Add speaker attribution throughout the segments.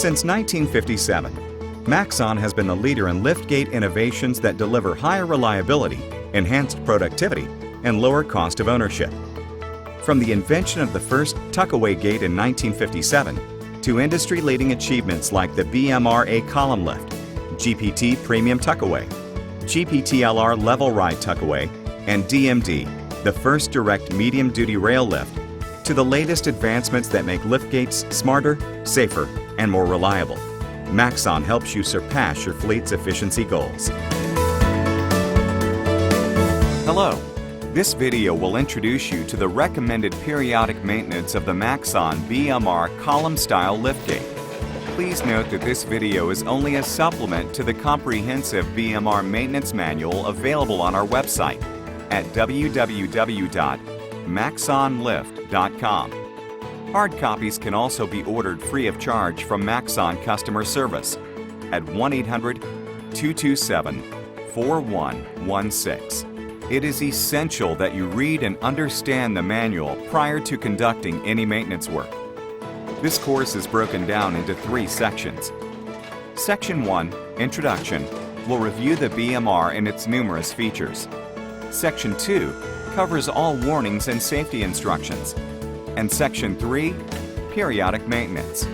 Speaker 1: Since 1957, Maxon has been the leader in liftgate innovations that deliver higher reliability, enhanced productivity, and lower cost of ownership. From the invention of the first tuck-away gate in 1957 to industry-leading achievements like the BMR A column lift, GPT Premium Tuckaway, GPT-LR Level Ride Tuckaway, and DMD, the first direct medium-duty rail lift, to the latest advancements that make liftgates smarter, safer, and more reliable. Maxon helps you surpass your fleet's efficiency goals. Hello. This video will introduce you to the recommended periodic maintenance of the Maxon BMR column-style liftgate. Please note that this video is only a supplement to the comprehensive BMR maintenance manual available on our website at www.maxonlift.com. Hard copies can also be ordered free of charge from Maxon customer service at 1-800-227-4116. It is essential that you read and understand the manual prior to conducting any maintenance work. This course is broken down into 3 sections. Section 1, Introduction, will review the BMR and its numerous features. Section 2 covers all warnings and safety instructions. And Section 3, Periodic Maintenance.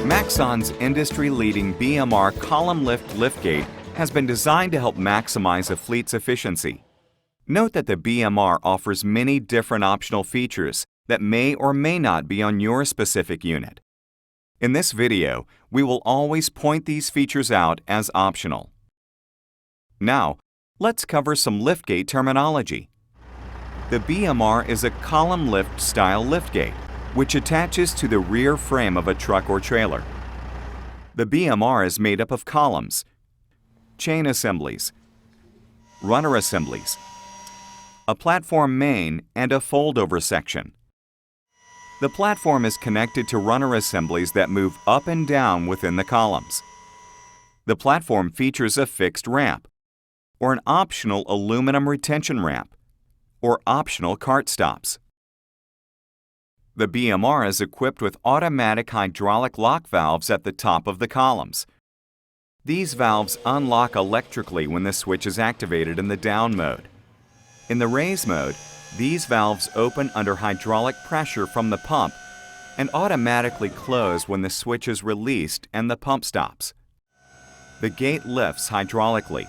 Speaker 1: Maxon's industry-leading BMR column lift liftgate has been designed to help maximize a fleet's efficiency. Note that the BMR offers many different optional features that may or may not be on your specific unit. In this video, we will always point these features out as optional. Now, let's cover some liftgate terminology. The BMR is a column lift style liftgate, which attaches to the rear frame of a truck or trailer. The BMR is made up of columns, chain assemblies, runner assemblies, a platform main, and a fold-over section. The platform is connected to runner assemblies that move up and down within the columns. The platform features a fixed ramp, or an optional aluminum retention ramp, or optional cart stops. The BMR is equipped with automatic hydraulic lock valves at the top of the columns. These valves unlock electrically when the switch is activated in the down mode. In the raise mode, these valves open under hydraulic pressure from the pump and automatically close when the switch is released and the pump stops. The gate lifts hydraulically.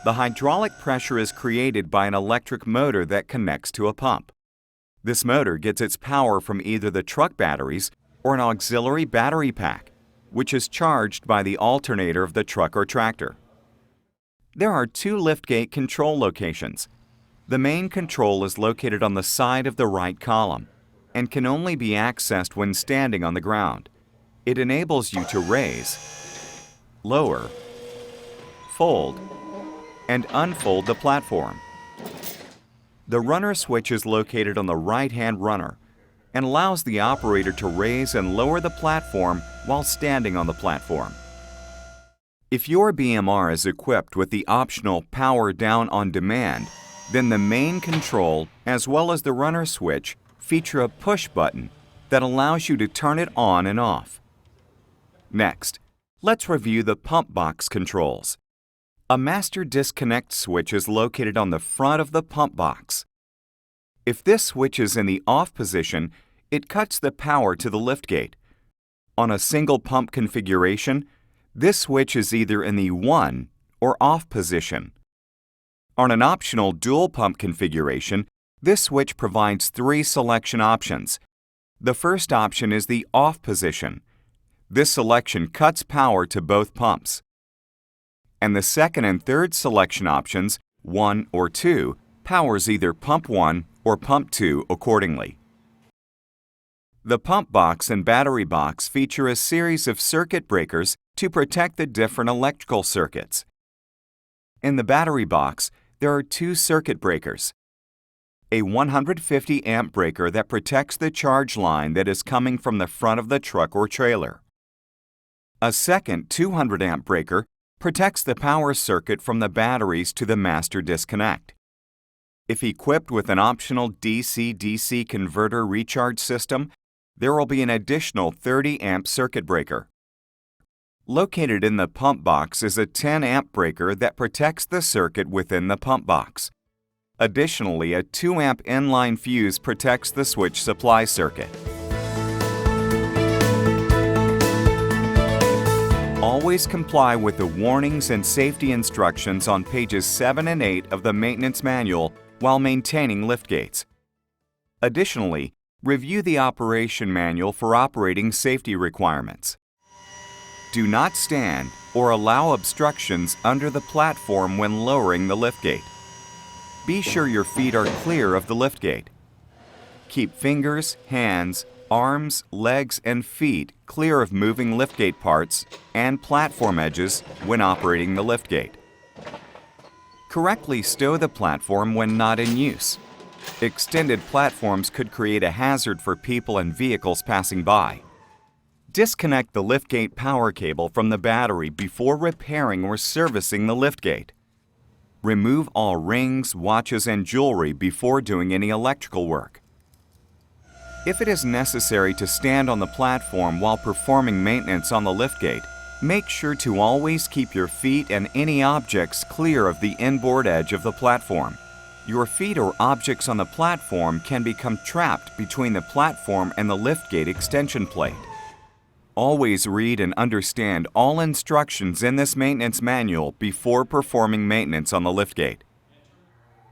Speaker 1: The hydraulic pressure is created by an electric motor that connects to a pump. This motor gets its power from either the truck batteries or an auxiliary battery pack, which is charged by the alternator of the truck or tractor. There are 2 liftgate control locations. The main control is located on the side of the right column and can only be accessed when standing on the ground. It enables you to raise, lower, fold, and unfold the platform. The runner switch is located on the right-hand runner and allows the operator to raise and lower the platform while standing on the platform. If your BMR is equipped with the optional Power Down on Demand, then the main control as well as the runner switch feature a push button that allows you to turn it on and off. Next, let's review the pump box controls. A master disconnect switch is located on the front of the pump box. If this switch is in the off position, it cuts the power to the liftgate. On a single pump configuration, this switch is either in the on or off position. On an optional dual pump configuration, this switch provides 3 selection options. The first option is the off position. This selection cuts power to both pumps. And the second and third selection options, 1 or 2, powers either pump 1 or pump 2 accordingly. The pump box and battery box feature a series of circuit breakers to protect the different electrical circuits. In the battery box, there are 2 circuit breakers. A 150 amp breaker that protects the charge line that is coming from the front of the truck or trailer. A second 200 amp breaker protects the power circuit from the batteries to the master disconnect. If equipped with an optional DC-DC converter recharge system, there will be an additional 30-amp circuit breaker. Located in the pump box is a 10-amp breaker that protects the circuit within the pump box. Additionally, a 2-amp inline fuse protects the switch supply circuit. Always comply with the warnings and safety instructions on pages 7 and 8 of the maintenance manual while maintaining liftgates. Additionally, review the operation manual for operating safety requirements. Do not stand or allow obstructions under the platform when lowering the liftgate. Be sure your feet are clear of the liftgate. Keep fingers, hands, arms, legs, and feet clear of moving liftgate parts and platform edges when operating the liftgate. Correctly stow the platform when not in use. Extended platforms could create a hazard for people and vehicles passing by. Disconnect the liftgate power cable from the battery before repairing or servicing the liftgate. Remove all rings, watches, and jewelry before doing any electrical work. If it is necessary to stand on the platform while performing maintenance on the liftgate, make sure to always keep your feet and any objects clear of the inboard edge of the platform. Your feet or objects on the platform can become trapped between the platform and the liftgate extension plate. Always read and understand all instructions in this maintenance manual before performing maintenance on the liftgate.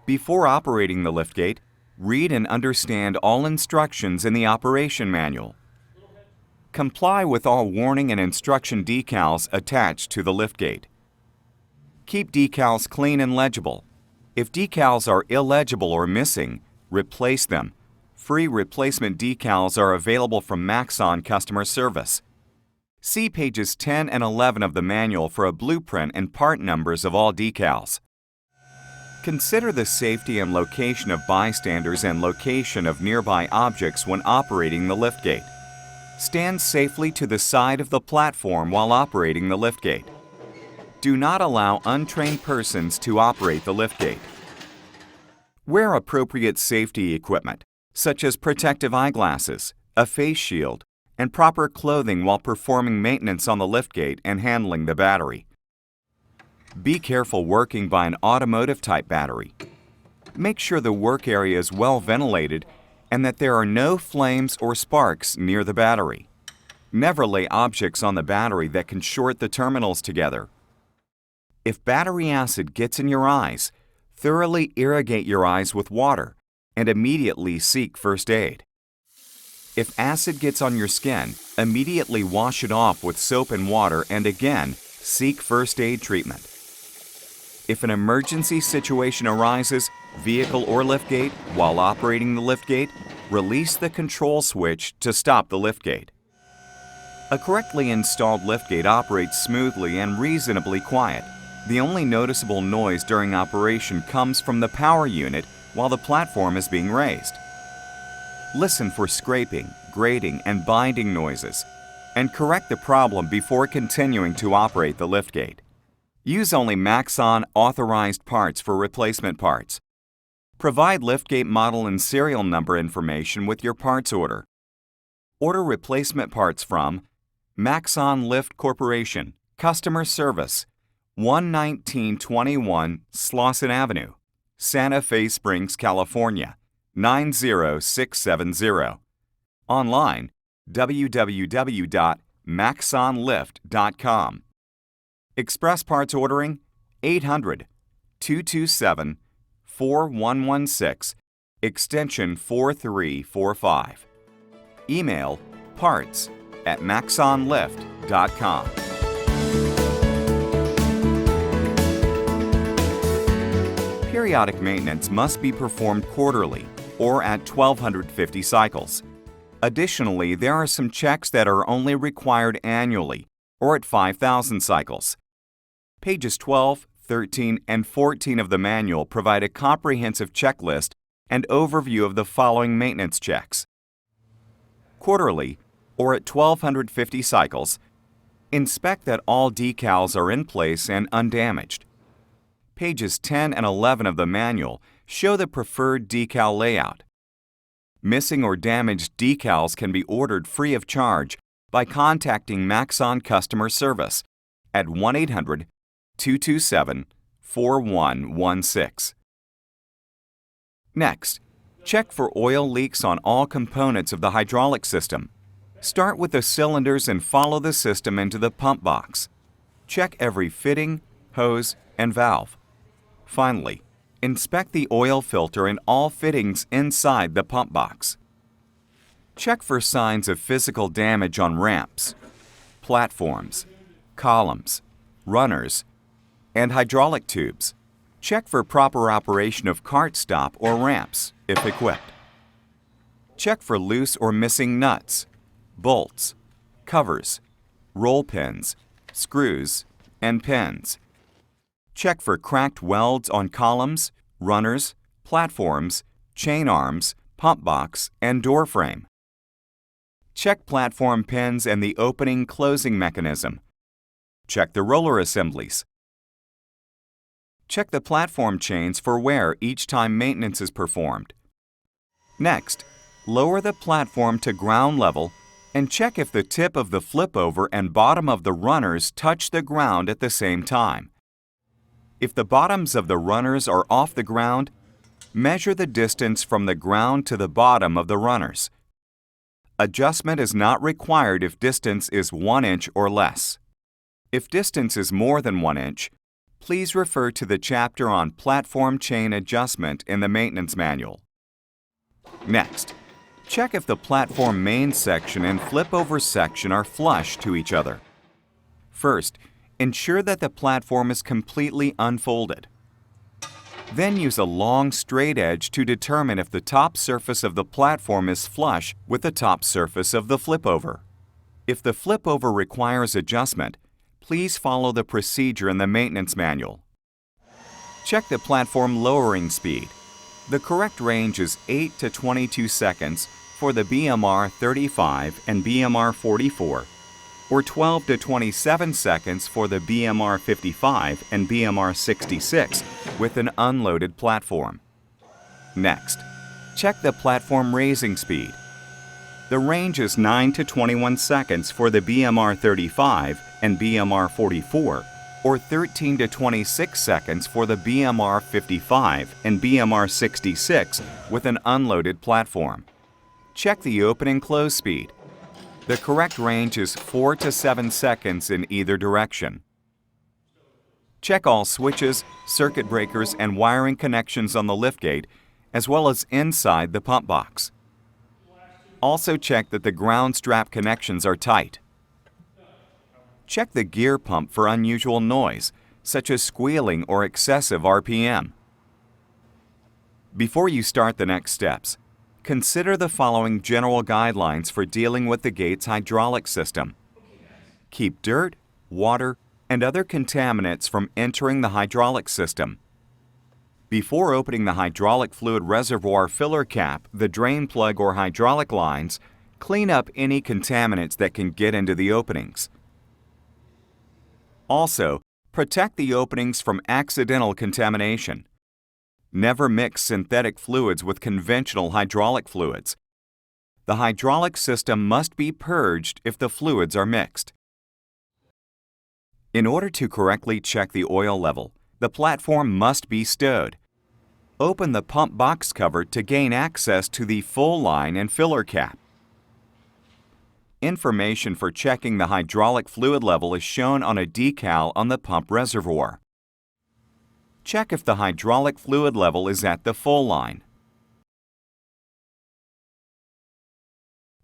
Speaker 1: Before operating the liftgate, read and understand all instructions in the operation manual. Comply with all warning and instruction decals attached to the liftgate. Keep decals clean and legible. If decals are illegible or missing, replace them. Free replacement decals are available from Maxon customer service. See pages 10 and 11 of the manual for a blueprint and part numbers of all decals. Consider the safety and location of bystanders and location of nearby objects when operating the liftgate. Stand safely to the side of the platform while operating the liftgate. Do not allow untrained persons to operate the liftgate. Wear appropriate safety equipment, such as protective eyeglasses, a face shield, and proper clothing while performing maintenance on the liftgate and handling the battery. Be careful working by an automotive-type battery. Make sure the work area is well ventilated and that there are no flames or sparks near the battery. Never lay objects on the battery that can short the terminals together. If battery acid gets in your eyes, thoroughly irrigate your eyes with water and immediately seek first aid. If acid gets on your skin, immediately wash it off with soap and water and again, seek first aid treatment. If an emergency situation arises, vehicle or liftgate, while operating the liftgate, release the control switch to stop the liftgate. A correctly installed liftgate operates smoothly and reasonably quiet. The only noticeable noise during operation comes from the power unit while the platform is being raised. Listen for scraping, grating, and binding noises, and correct the problem before continuing to operate the liftgate. Use only Maxon authorized parts for replacement parts. Provide liftgate model and serial number information with your parts order. Order replacement parts from Maxon Lift Corporation, Customer Service, 11921 Slauson Avenue, Santa Fe Springs, California, 90670. Online, www.maxonlift.com. Express parts ordering, 800-227-4116, extension 4345. Email parts@maxonlift.com. Periodic maintenance must be performed quarterly or at 1,250 cycles. Additionally, there are some checks that are only required annually or at 5,000 cycles. Pages 12, 13, and 14 of the manual provide a comprehensive checklist and overview of the following maintenance checks. Quarterly, or at 1,250 cycles, inspect that all decals are in place and undamaged. Pages 10 and 11 of the manual show the preferred decal layout. Missing or damaged decals can be ordered free of charge by contacting Maxon customer service at 1-800-227-4116. Next, check for oil leaks on all components of the hydraulic system. Start with the cylinders and follow the system into the pump box. Check every fitting, hose, and valve. Finally, inspect the oil filter and all fittings inside the pump box. Check for signs of physical damage on ramps, platforms, columns, runners, and hydraulic tubes. Check for proper operation of cart stop or ramps, if equipped. Check for loose or missing nuts, bolts, covers, roll pins, screws, and pins. Check for cracked welds on columns, runners, platforms, chain arms, pump box, and door frame. Check platform pins and the opening-closing mechanism. Check the roller assemblies. Check the platform chains for wear each time maintenance is performed. Next, lower the platform to ground level and check if the tip of the flip-over and bottom of the runners touch the ground at the same time. If the bottoms of the runners are off the ground, measure the distance from the ground to the bottom of the runners. Adjustment is not required if distance is 1 inch or less. If distance is more than 1 inch, please refer to the chapter on platform chain adjustment in the maintenance manual. Next, check if the platform main section and flip-over section are flush to each other. First, ensure that the platform is completely unfolded. Then use a long straight edge to determine if the top surface of the platform is flush with the top surface of the flip-over. If the flip-over requires adjustment, please follow the procedure in the maintenance manual. Check the platform lowering speed. The correct range is 8 to 22 seconds for the BMR 35 and BMR 44, or 12 to 27 seconds for the BMR 55 and BMR 66 with an unloaded platform. Next, check the platform raising speed. The range is 9 to 21 seconds for the BMR 35 and BMR 44, or 13 to 26 seconds for the BMR 55 and BMR 66 with an unloaded platform. Check the open and close speed. The correct range is 4 to 7 seconds in either direction. Check all switches, circuit breakers, and wiring connections on the liftgate, as well as inside the pump box. Also check that the ground strap connections are tight. Check the gear pump for unusual noise, such as squealing or excessive RPM. Before you start the next steps, consider the following general guidelines for dealing with the gate's hydraulic system. Keep dirt, water, and other contaminants from entering the hydraulic system. Before opening the hydraulic fluid reservoir filler cap, the drain plug or hydraulic lines, clean up any contaminants that can get into the openings. Also, protect the openings from accidental contamination. Never mix synthetic fluids with conventional hydraulic fluids. The hydraulic system must be purged if the fluids are mixed. In order to correctly check the oil level, the platform must be stowed. Open the pump box cover to gain access to the full line and filler cap. Information for checking the hydraulic fluid level is shown on a decal on the pump reservoir. Check if the hydraulic fluid level is at the full line.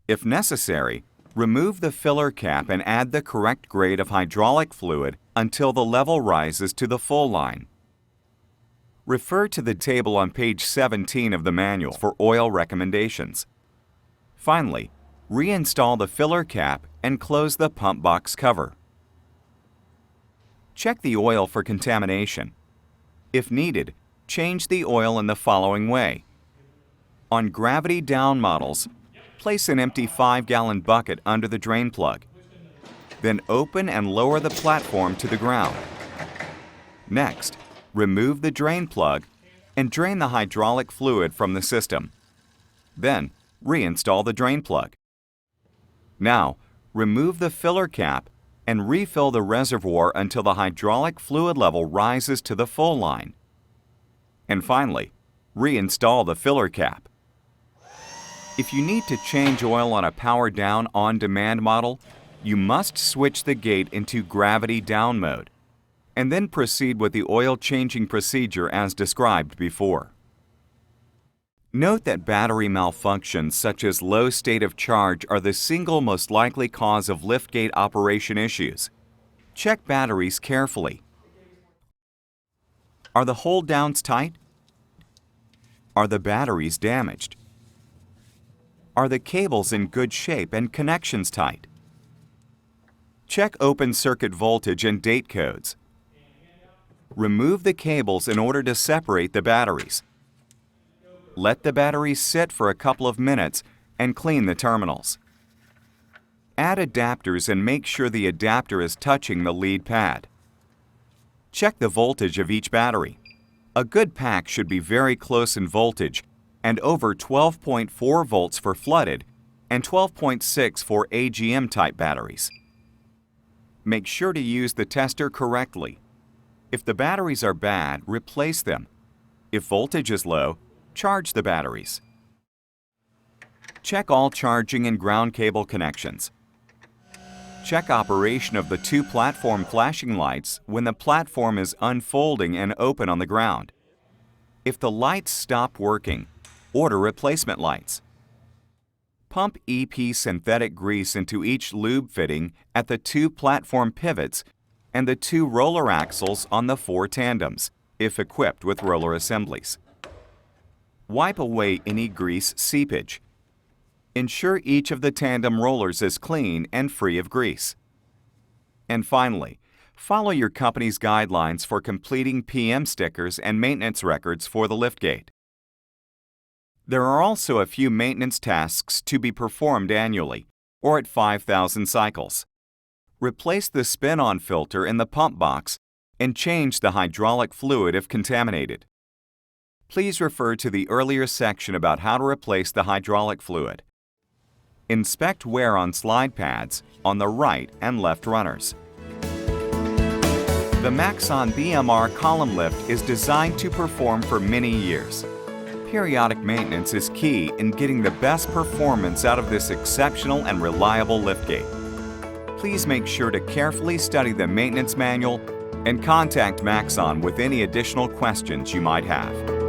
Speaker 1: If necessary, remove the filler cap and add the correct grade of hydraulic fluid until the level rises to the full line. Refer to the table on page 17 of the manual for oil recommendations. Finally, reinstall the filler cap and close the pump box cover. Check the oil for contamination. If needed, change the oil in the following way. On gravity down models, place an empty 5-gallon bucket under the drain plug. Then open and lower the platform to the ground. Next, remove the drain plug, and drain the hydraulic fluid from the system. Then, reinstall the drain plug. Now, remove the filler cap and refill the reservoir until the hydraulic fluid level rises to the full line. And finally, reinstall the filler cap. If you need to change oil on a power-down on-demand model, you must switch the gate into gravity down mode, and then proceed with the oil changing procedure as described before. Note that battery malfunctions such as low state of charge are the single most likely cause of liftgate operation issues. Check batteries carefully. Are the hold-downs tight? Are the batteries damaged? Are the cables in good shape and connections tight? Check open circuit voltage and date codes. Remove the cables in order to separate the batteries. Let the batteries sit for a couple of minutes and clean the terminals. Add adapters and make sure the adapter is touching the lead pad. Check the voltage of each battery. A good pack should be very close in voltage and over 12.4 volts for flooded and 12.6 for AGM-type batteries. Make sure to use the tester correctly. If the batteries are bad, replace them. If voltage is low, charge the batteries. Check all charging and ground cable connections. Check operation of the two platform flashing lights when the platform is unfolding and open on the ground. If the lights stop working, order replacement lights. Pump EP synthetic grease into each lube fitting at the two platform pivots and the two roller axles on the four tandems, if equipped with roller assemblies. Wipe away any grease seepage. Ensure each of the tandem rollers is clean and free of grease. And finally, follow your company's guidelines for completing PM stickers and maintenance records for the liftgate. There are also a few maintenance tasks to be performed annually, or at 5,000 cycles. Replace the spin-on filter in the pump box and change the hydraulic fluid if contaminated. Please refer to the earlier section about how to replace the hydraulic fluid. Inspect wear on slide pads on the right and left runners. The Maxon BMR column lift is designed to perform for many years. Periodic maintenance is key in getting the best performance out of this exceptional and reliable liftgate. Please make sure to carefully study the maintenance manual and contact Maxon with any additional questions you might have.